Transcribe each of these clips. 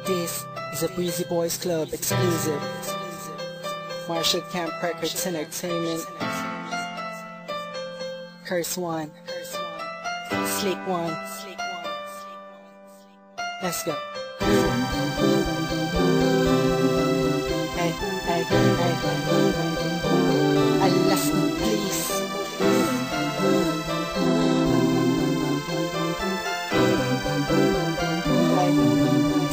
This is a Breezy Boys Club exclusive. Marshall Camp Records Entertainment. Curse One, Slick One. Let's go. Hey, hey, hey. Alas mo please.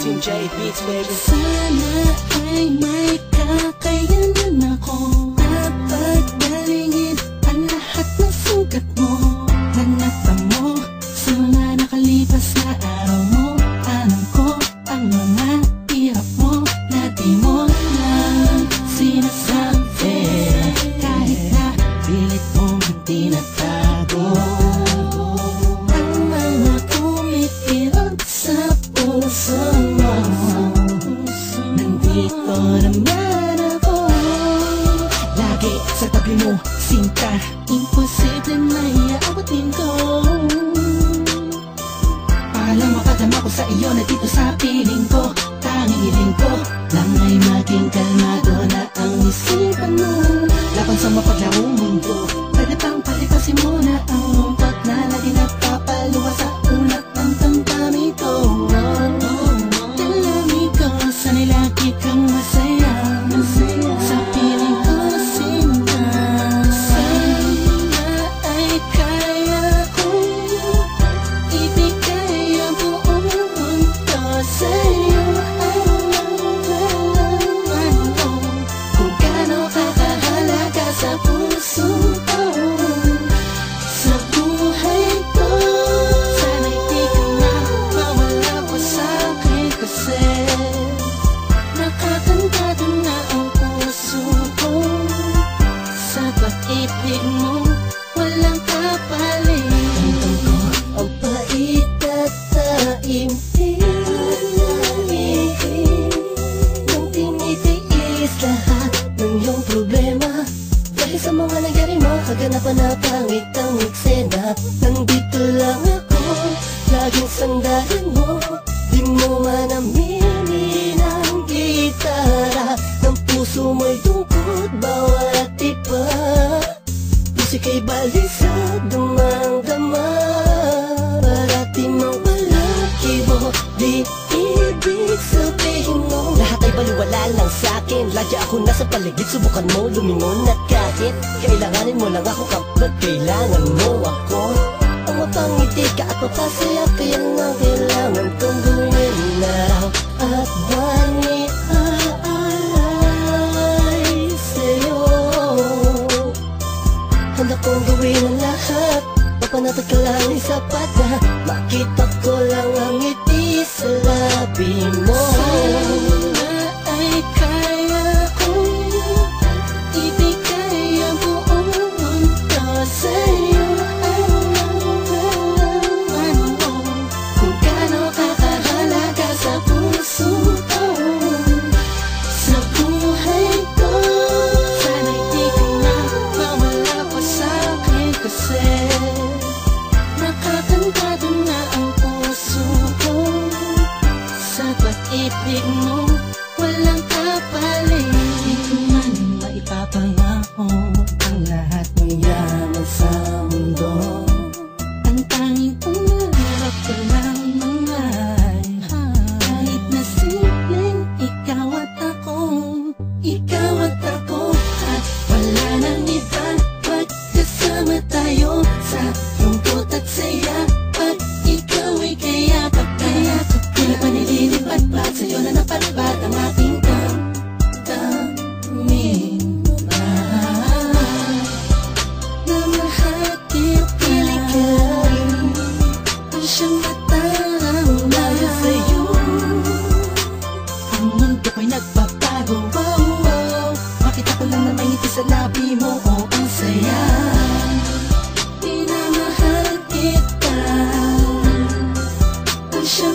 Team J Beats, baby. Sana ay may kakayanan ako na pagdalingin ang lahat ng sugat mo na natamo sa mga nakalipas na araw mo. Alam ko ang mga hirap mo na di mo lang sinasabi, kahit na pilit mong hindi natago ang mga tumitirap sa puso mo. Nandito naman ako, lagi sa tabi mo, sinta. Imposible maiaabutin ko. Palang makadama ko sa iyo na dito sa piling ko. Tanging hiling ko lang ay maging kalmado na ang isipan mo laban sa mapaglarong mundo. Pwede pang palitasin mo na ang lungkot na lagi nagpapaluwa sa ulat ng damdamin ko. Dalangin ko sana'y lagi kang masaya sa piling ko na sinta. Sana ay kaya kong ibigay ang buong mundo sa'yo. Kung gaano ka kahalaga sa puso ko, sa buhay ko. Sana'y di ka na mawala pa sa'kin, kasi nakakantado na ang puso ko. Sa pag-ibig mo, walang kapalit. Tantang ko ang pait at taimtim nung tinitiis lahat ng iyong problema. Dahil sa mga nangyari mo, kaganapan na pangit ang eksena. Nandito lang ako, laging sandalan mo. Di mo man aminin ang gitara ng puso mo'y lungkot bawat iba. Musika'y balisag, damang-dama. Parati mong palakibo, di ibig sabihin mo lahat ay baliwala lang sa'kin. Lagi ako nasa paligid, subukan mo lumingon. At kahit kailanganin mo lang ako kapag kailangan mo ako, ang mapangiti ka at mapasaya, kaya nga kailangan kong gawin na raw at bani ay sa'yo. Handa kong gawin ang lahat, mapanatag ka lang ay sapat na makita ko lang ang ngiti sa labi mo. Sana ay kaya kong ibigay ang buong mundo sa'yo. Kung gaano ka kahalaga sa puso ko, sa buhay ko. Sana'y di ka na mawala pa sa'kin, kasi nakakantado na ang puso ko. Sa pag-ibig mo, walang kapalit. Di ko man maipapangako ang lahat ng yaman sa mundo. Ang tanging pangarap ko lang ay kahit na simpleng ikaw at ako. Ikaw at ako, at wala nang iba. Magkasama tayo sa lungkot at saya. Pag ikaw ay kaya pagkayakap, di na pa nililipat pa sa'yo na napatpat ang aking damdamin. Na mahati at piling ka ang siyang matarang layo sa'yo. Ang mundo ko'y nagbabago, wow, wow. Makita ko lang na may ngiti sa labi mo, oh, ang saya. Minamahal kita, ang siyang